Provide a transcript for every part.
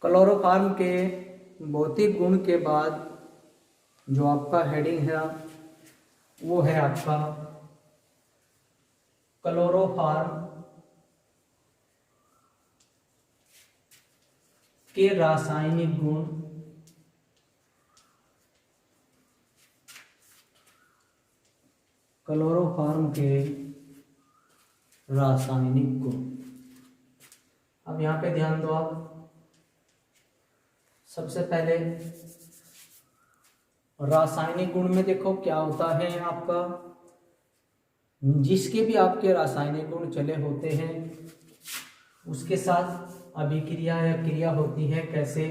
Chloroform के भौतिक गुण के बाद जो आपका हेडिंग है वो है आपका क्लोरोफॉर्म के रासायनिक गुण। क्लोरोफॉर्म के रासायनिक गुण। अब यहां पे ध्यान दो आप। सबसे पहले रासायनिक गुण में देखो क्या होता है आपका, जिसके भी आपके रासायनिक गुण चले होते हैं उसके साथ अभिक्रिया या क्रिया होती है। कैसे?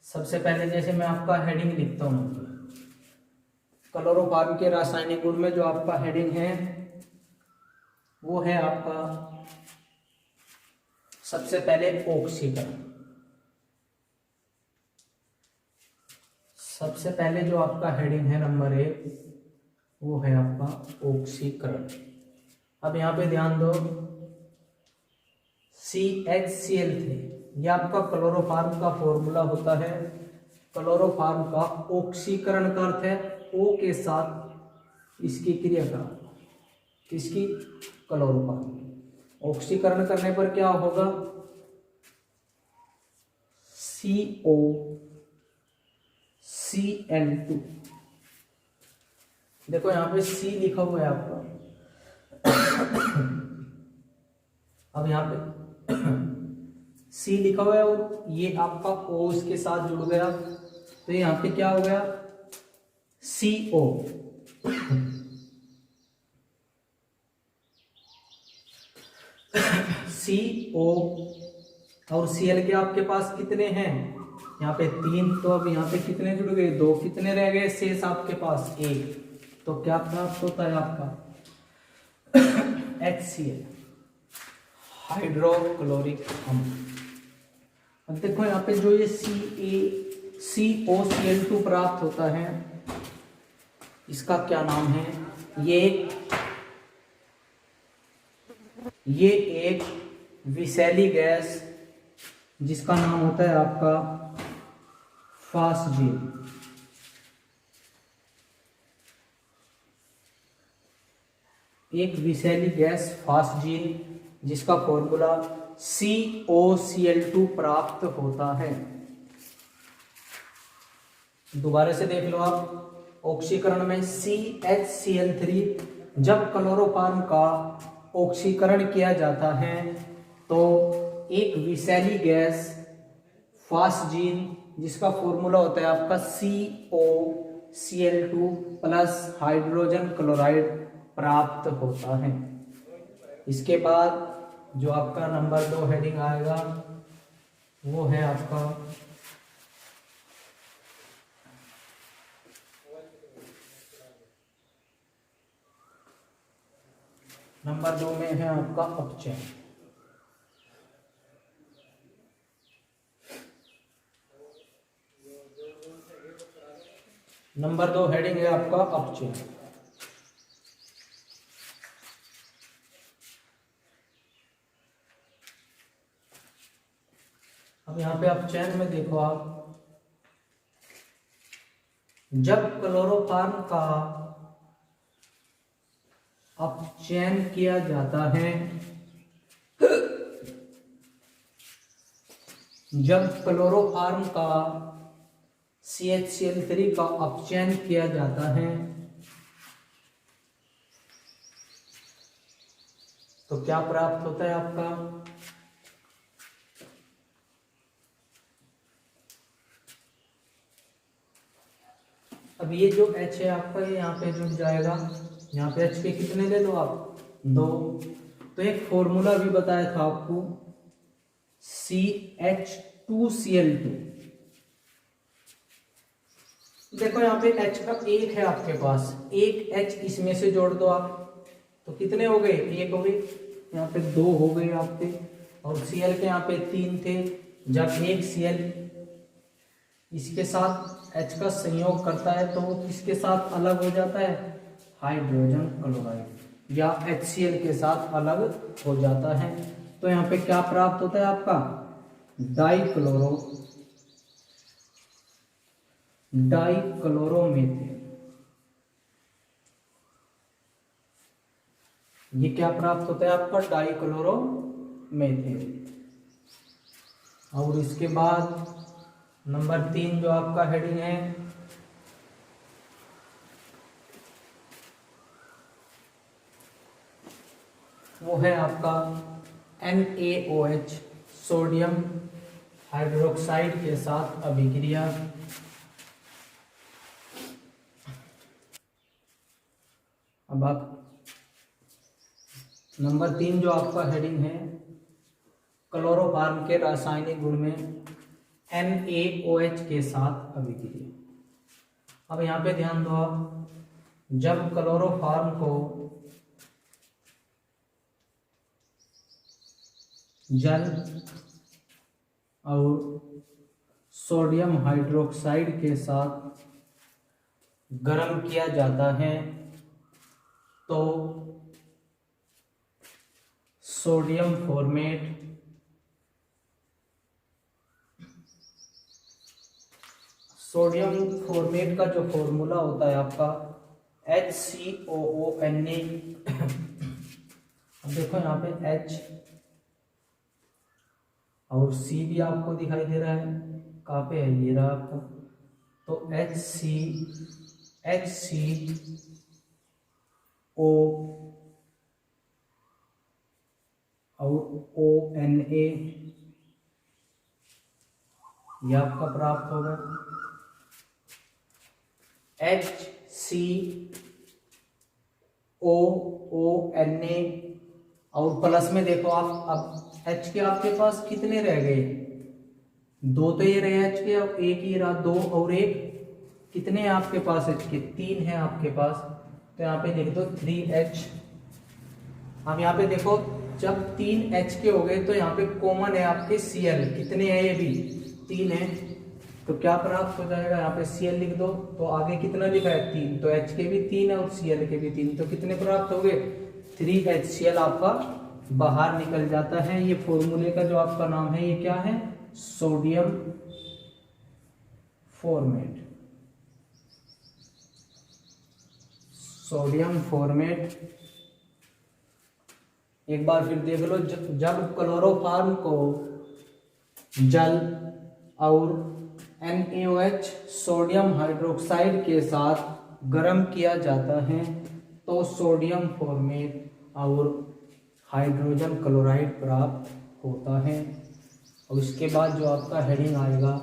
सबसे पहले जैसे मैं आपका हेडिंग लिखता हूं, क्लोरोफॉर्म के रासायनिक गुण में जो आपका हेडिंग है वो है आपका सबसे पहले ऑक्सीकरण। सबसे पहले जो आपका हेडिंग है नंबर 1 वो है आपका ऑक्सीकरण। अब यहां पे ध्यान दो, CHCl3 यह आपका क्लोरोफॉर्म का फॉर्मूला होता है। क्लोरोफॉर्म का ऑक्सीकरण का अर्थ है O के साथ इसकी क्रिया का, किसकी? क्लोरोफॉर्म। ऑक्सीकरण करने पर क्या होगा? COCl2। देखो यहां पे C लिखा हुआ है आपका। अब यहां पे C लिखा हुआ है और ये आपका O इसके साथ जुड़ गया, तो यहां पे क्या हो गया? CO। CO और Cl के आपके पास कितने हैं? यहाँ पे 3, तो अब यहाँ पे कितने जुड़ गए? 2। कितने रह गए शेष आपके पास? 1। तो क्या प्राप्त होता है आपका? HCl, हाइड्रोक्लोरिक अम्ल। अब देखो यहाँ पे जो ये COCl2 प्राप्त होता है इसका क्या नाम है? ये एक विषैली गैस जिसका नाम होता है आपका फास्जीन। एक विषैली गैस फास्जीन जिसका फॉर्मूला COCl2 प्राप्त होता है। दोबारा से देख लो आप। ऑक्सीकरण में CHCl3 जब क्लोरोफॉर्म का ऑक्सीकरण किया जाता है तो एक विषैली गैस फास्जीन जिसका फॉर्मूला होता है आपका COCl2 प्लस हाइड्रोजन क्लोराइड प्राप्त होता है। इसके बाद जो आपका नंबर 2 हेडिंग आएगा वो है आपका नंबर 2 में है आपका अपचयन। नंबर 2 हेडिंग है आपका अपचयन। अब यहां पे अपचयन में देखो आप, जब क्लोरोफॉर्म का अपचयन किया जाता है, जब क्लोरोफॉर्म का CHCl3 का अपचयन किया जाता है तो क्या प्राप्त होता है आपका? अब ये जो H है आपका, ये यहाँ पे जुड़ जाएगा। यहाँ पे H के कितने ले लो आप? 2। तो एक फॉर्मूला भी बताया था आपको CH2Cl2। देखो यहाँ पे H का 1 है आपके पास, एक H इसमें से जोड़ दो आप, तो कितने हो गए? 1 हो गए। यहाँ पे 2 हो गए आपके, और Cl के यहाँ पे 3 थे। जब एक Cl इसके साथ H का संयोग करता है तो किसके साथ अलग हो जाता है? हाइड्रोजन क्लोराइड या HCl के साथ अलग हो जाता है। तो यहाँ पे क्या प्राप्त होता है आपका? डाइक्लोरोमीथेन। ये क्या प्राप्त होता है आपका? डाइक्लोरोमीथेन। और इसके बाद नंबर 3 जो आपका हेडिंग है, वो है आपका NaOH, सोडियम हाइड्रोक्साइड के साथ अभिक्रिया। अब आप नंबर 3 जो आपका हेडिंग है, क्लोरोफॉर्म के रासायनिक गुण में NaOH के साथ अभिक्रिया। अब यहाँ पे ध्यान दो आप, जब क्लोरोफॉर्म को जल और सोडियम हाइड्रोक्साइड के साथ गर्म किया जाता है तो सोडियम फॉर्मेट का जो फॉर्मूला होता है आपका HCOONA। अब देखो यहाँ पे H और C भी आपको दिखाई दे रहा है, कहाँ पे है? ये रहा आपका। तो HCO और ONA ये आपका प्राप्त होगा। HCOONA और प्लस में देखो आप, अब H के आपके पास कितने रह गए? 2 तो ये रहे H के, अब एक ही रहा 2 और एक, कितने हैं आपके पास H के? 3 है आपके पास। तो यहाँ पे लिख दो 3H। अब यहाँ पे देखो, जब 3H के हो गए तो यहाँ पे कॉमन है आपके Cl, कितने हैं? ये भी 3 है। तो क्या प्राप्त हो जाएगा? यहाँ पे Cl लिख दो। तो आगे कितना लिखा है? 3। तो H के भी 3 है और Cl के भी 3, तो कितने प्राप्त हो गए? 3HCl आपका बाहर निकल जाता है। ये फॉर्मूले का जो आपका नाम है, ये क्या है? Sodium format. Sodium format. एक बार फिर देख लो, जब क्लोरोफॉर्म को जल और NaOH सोडियम हाइड्रोक्साइड के साथ गर्म किया जाता है तो सोडियम फॉर्मेट और हाइड्रोजन क्लोराइड प्राप्त होता है। और इसके बाद जो आपका हेडिंग आएगा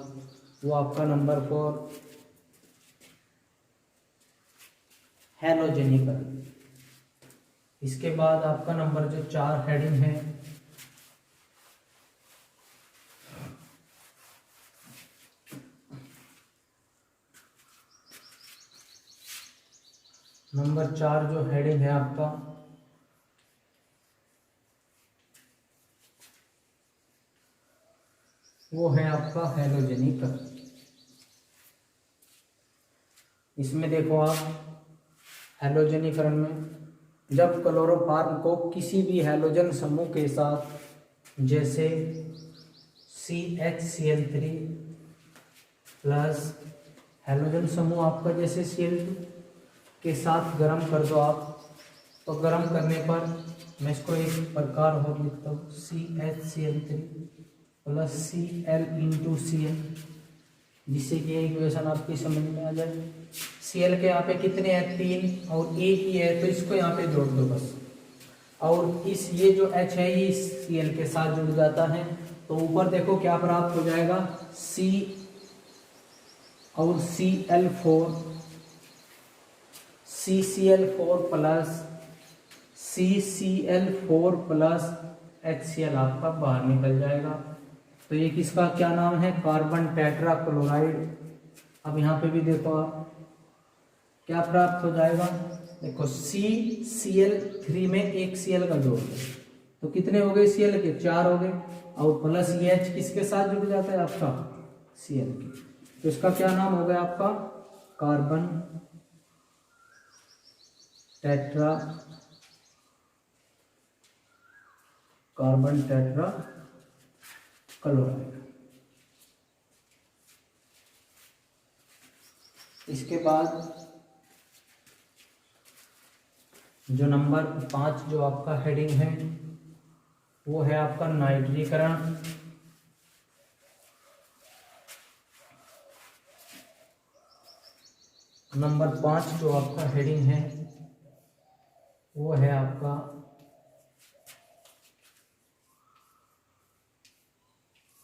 वो आपका नंबर 4, हैलोजेनीकरण। इसके बाद आपका नंबर जो 4 हेडिंग है, नंबर 4 जो हेडिंग है आपका, वो है आपका हैलोजेनीकरण। इसमें देखो आप, हैलोजेनीकरण में जब क्लोरोफॉर्म को किसी भी हैलोजन समूह के साथ, जैसे CHCl3 प्लस हैलोजन समूह आपका जैसे Cl2 के साथ गर्म कर दो आप, तो गर्म करने पर मैं इसको एक प्रकार और लिखता हूँ, CHCl3 plus Cl into Cl, जिससे कि इक्वेशन आपकी समझ में आ जाए। Cl के यहाँ पे कितने हैं? 3 और एक ही है, तो इसको यहाँ पे जोड़ दो बस। और इस ये जो H है ये Cl के साथ जुड़ जाता है, तो ऊपर देखो क्या प्राप्त हो जाएगा? C और CCl4 plus CCl4 plus HCl आपका बाहर निकल जाएगा। तो ये किसका क्या नाम है? Carbon tetra chloride. अब यहाँ पे भी देखो आप, क्या प्राप्त हो जाएगा? देखो CCl3 में एक Cl का जोड़ दो, तो कितने हो गए Cl के? 4 हो गए। और प्लस ये H किसके साथ जुड़ जाता है आपका? Cl के। तो इसका क्या नाम हो गया आपका? Carbon tetra chloride. इसके बाद जो नंबर 5 जो आपका हेडिंग है वो है आपका नाइट्रीकरण। नंबर 5 जो आपका हेडिंग है वो है आपका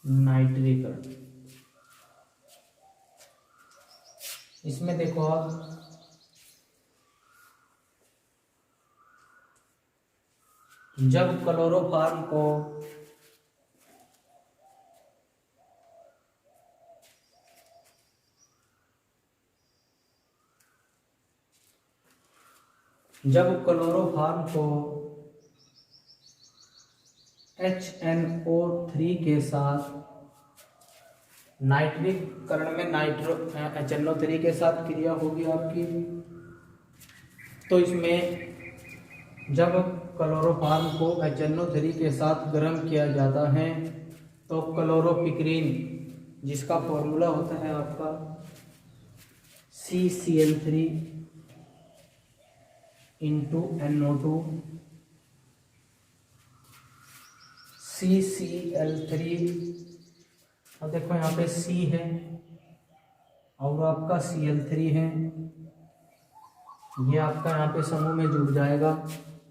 नाइट्रीकरण। इसमें देखो आप, जब क्लोरोफॉर्म को HNO3 के साथ नाइट्रीकरण में HNO3 के साथ क्रिया होगी आपकी, तो इसमें जब क्लोरोफॉर्म को HNO3 के साथ गर्म किया जाता है तो क्लोरोपिक्रीन, जिसका फॉर्मूला होता है आपका CCl3 इंटू NO2, CCl3, अब देखो यहाँ पे C है और आपका Cl3 है, ये आपका यहाँ पे समूह में जुड़ जाएगा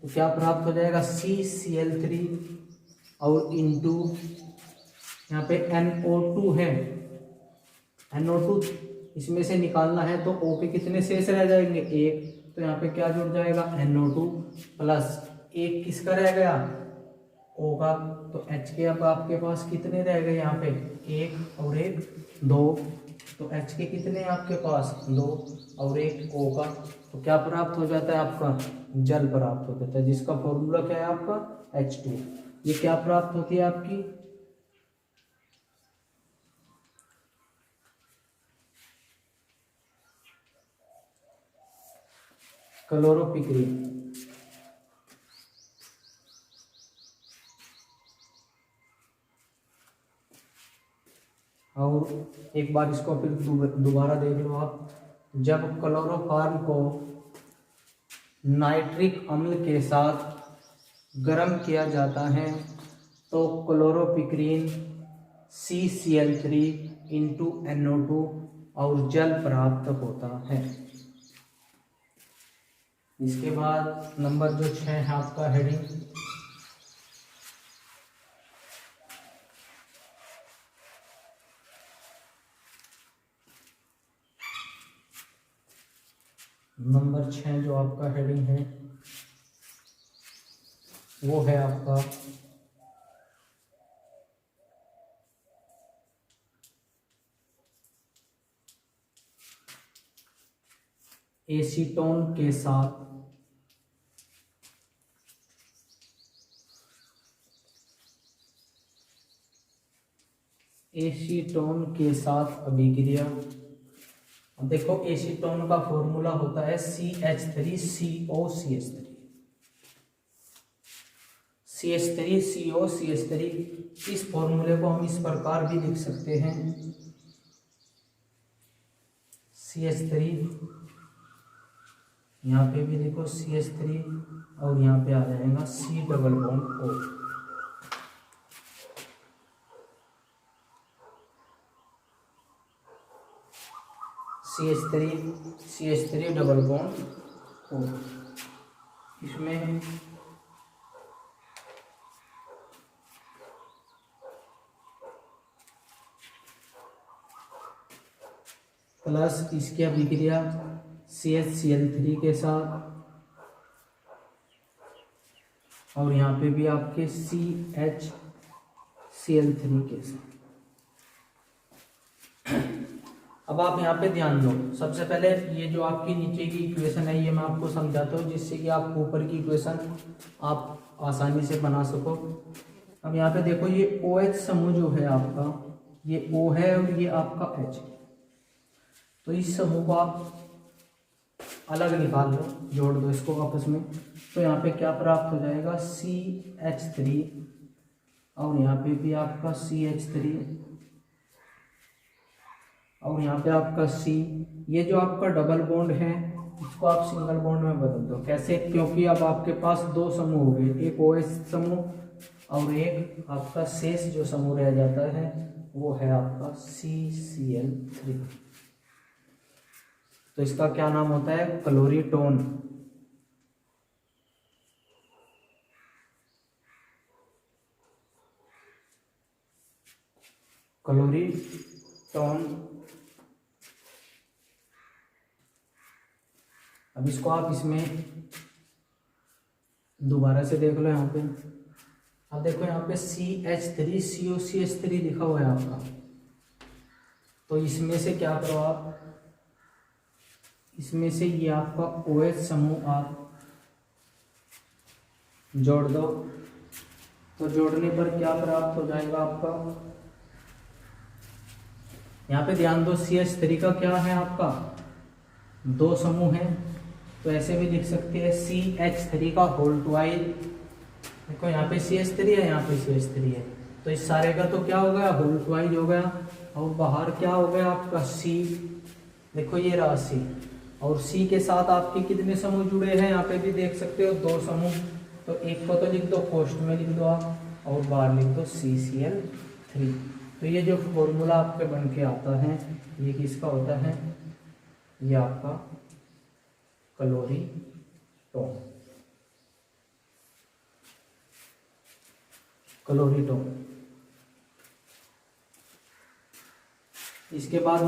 तो क्या प्राप्त हो जाएगा, CCl3 और इंटू यहाँ पे NO2 है, NO2 इसमें से निकालना है तो O के कितने शेष रह जाएंगे, एक, तो यहाँ पे क्या जुड़ जाएगा, NO2 प्लस एक किसका रह गया, O का, तो H के अब आपके पास कितने रह गए यहाँ पे, एक और एक दो, तो H के कितने आपके पास, दो और एक O का, तो क्या प्राप्त हो जाता है आपका, जल प्राप्त हो जाता है, जिसका फॉर्मूला क्या है आपका H2। ये क्या प्राप्त होती है आपकी, क्लोरोपिक्रीन। और एक बार इसको फिर दोबारा देख लो आप, जब क्लोरोफॉर्म को नाइट्रिक अम्ल के साथ गर्म किया जाता है तो क्लोरोपिक्रीन CCl3 इंटू NO2 और जल प्राप्त होता है। इसके बाद नंबर जो 6 है आपका हेडिंग, नंबर 6 जो आपका हेडिंग है वो है आपका एसीटोन के साथ अभिक्रिया। अब देखो एसीटोन का फॉर्मूला होता है CH3COCH3। CH3COCH3, इस फॉर्मूले को हम इस प्रकार भी लिख सकते हैं, CH3, यहाँ पे भी देखो CH3 और यहाँ पे आ जाएगा C double bond O। CH3 double bond O, इसमें प्लस इसकी अभिक्रिया CHCl3 के साथ और यहाँ पे भी आपके CHCl3 के साथ। अब आप यहाँ पे ध्यान दो, सबसे पहले ये जो आपकी नीचे की इक्वेशन है ये मैं आपको समझाता हूँ जिससे कि आप ऊपर की इक्वेशन आप आसानी से बना सको। अब यहाँ पे देखो ये OH समूह जो है आपका, ये O है और ये आपका H, तो इस समूह को आप अलग निकाल लो, जोड़ दो इसको आपस में, तो यहाँ पे क्या प्राप्त हो जाएगा, CH3 और यहाँ पे भी आपका CH3 और यहाँ पे आपका C। ये जो आपका डबल बॉन्ड है इसको आप सिंगल बॉन्ड में बदल दो। कैसे? क्योंकि अब आपके पास दो समूह हो गए, एक OH समूह और एक आपका शेष जो समूह रह जाता है वो है आपका CCl3। तो इसका क्या नाम होता है? क्लोरीटोन। क्लोरीटोन। अब इसको आप इसमें दोबारा से देख लो। यहाँ पे अब देखो, यहाँ पे CH3COCH3 लिखा हुआ है आपका। तो इसमें से क्या करो आप, इसमें से ये आपका OH समूह आप जोड़ दो। तो जोड़ने पर क्या प्राप्त हो जाएगा आपका? यहाँ पे ध्यान दो, CH3 का क्या है आपका? दो समूह है, तो ऐसे भी लिख सकते हैं CH3 का होल ट्वाइस। देखो यहाँ पे CH3 है, यहाँ पे CH3 है, तो इस सारे का तो क्या हो गया? होल ट्वाइस हो गया। और बाहर क्या हो गया आपका? C। देखो ये रहा C, और C के साथ आपके कितने समूह जुड़े हैं? यहाँ पे भी देख सकते हो, दो समूह। तो एक को तो लिख दो, कोष्ठ में लिख दो आप, और बाहर लिख दो CCl3। तो ये जो फॉर्मूला आपके बन के आता है ये किसका होता है? ये आपका क्लोरीटोन। क्लोरीटोन। इसके बाद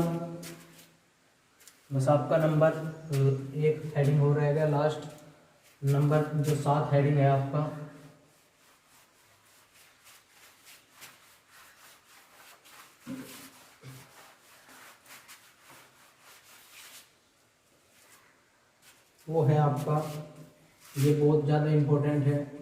बस आपका नंबर एक हेडिंग हो रहेगा, लास्ट नंबर जो 7 हेडिंग है आपका। वो है आपका, ये बहुत ज़्यादा इम्पोर्टेंट है।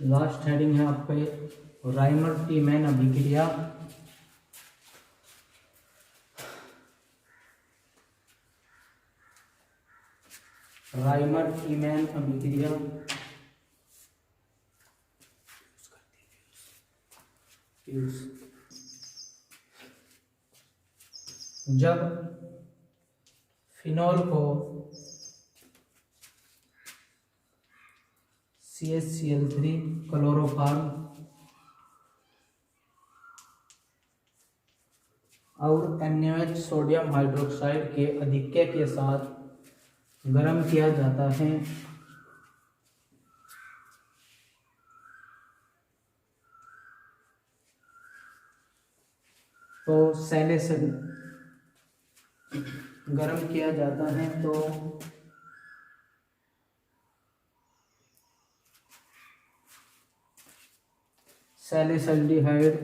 लास्ट हेडिंग है आपका ये, राइमर-टीमैन अभिक्रिया। राइमर-टीमैन अभिक्रिया जब फिनॉल को CHCl3 क्लोरोफॉर्म और NaOH सोडियम हाइड्रोक्साइड के अधिक्य के साथ गर्म किया जाता है तो गर्म किया जाता है तो सैलिसल्डिहाइड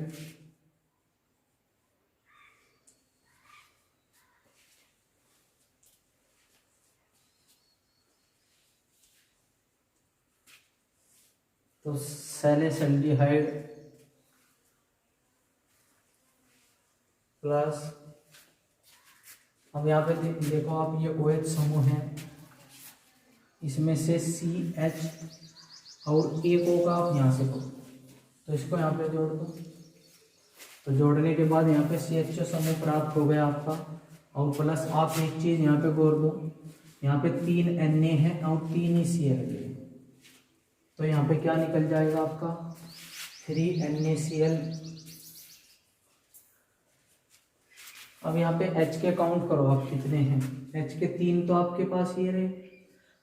प्लस, अब यहाँ पे देखो आप, ये OH समूह है, इसमें से CH और एक O का आप यहाँ से करो, तो इसको यहाँ पे जोड़ दो। तो जोड़ने के बाद यहाँ पे CHO समूह प्राप्त हो गया आपका, और प्लस आप एक चीज़ यहाँ पे गौर दो, यहाँ पे 3 Na है और 3 ही Cl है, तो यहाँ पे क्या निकल जाएगा आपका? 3 NaCl। अब यहाँ पे H के काउंट करो आप कितने हैं। H के 3 तो आपके पास ये रहे,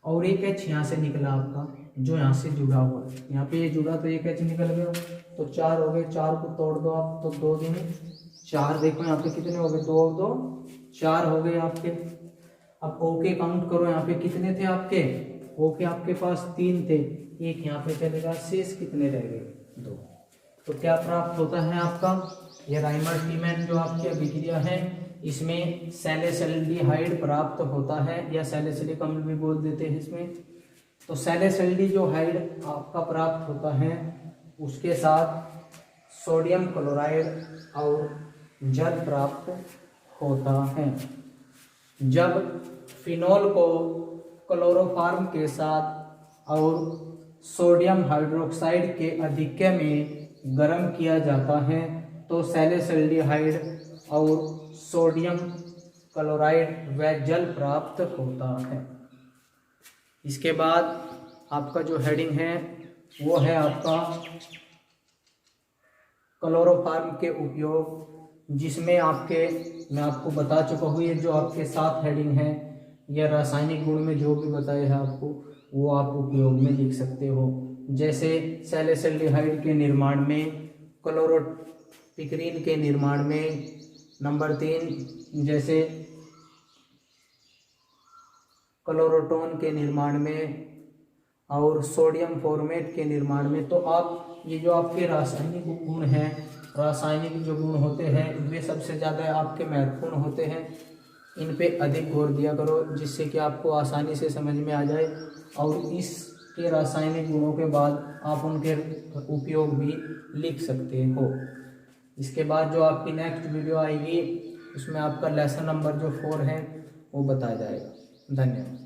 और एक H यहाँ से निकला आपका, जो यहाँ से जुड़ा हुआ है, यहाँ पे ये जुड़ा तो एक H निकल गया, तो 4 हो गए। 4 को तोड़ दो आप, तो 2 दूनी 4। देखो यहाँ पे कितने हो गए? 2 और 2 4 हो गए आपके। अब O के काउंट करो, यहाँ पे कितने थे आपके? O के आपके पास 3 थे, एक यहाँ पे चलेगा, शेष कितने रह गए? 2। तो क्या प्राप्त होता है आपका? ये राइमर-टीमैन जो आपकी अभिक्रिया है, इसमें सैलिसल्डिहाइड प्राप्त होता है, या सैलिसिलिक अम्ल भी बोल देते हैं इसमें। तो सैलिसल्डिहाइड आपका प्राप्त होता है, उसके साथ सोडियम क्लोराइड और जल प्राप्त होता है। जब फिनॉल को क्लोरोफॉर्म के साथ और सोडियम हाइड्रोक्साइड के अधिक्य में गर्म किया जाता है तो सैलिसल्डिहाइड और सोडियम क्लोराइड व जल प्राप्त होता है। इसके बाद आपका जो हेडिंग है वो है आपका क्लोरोफॉर्म के उपयोग, जिसमें मैं आपको बता चुका हूँ ये जो आपके 7 हेडिंग है या रासायनिक गुण में जो भी बताए हैं आपको वो आप उपयोग में लिख सकते हो। जैसे सैलिसल्डिहाइड के निर्माण में, क्लोरोपिक्रीन के निर्माण में, नंबर 3 जैसे क्लोरोटोन के निर्माण में और सोडियम फॉर्मेट के निर्माण में। तो आप ये जो आपके रासायनिक गुण हैं, रासायनिक जो गुण होते हैं वे सबसे ज़्यादा आपके महत्वपूर्ण होते हैं, इन पे अधिक गौर दिया करो जिससे कि आपको आसानी से समझ में आ जाए और इसके रासायनिक गुणों के बाद आप उनके उपयोग भी लिख सकते हो। इसके बाद जो आपकी नेक्स्ट वीडियो आएगी उसमें आपका लेसन नंबर जो 4 है वो बताया जाएगा। धन्यवाद।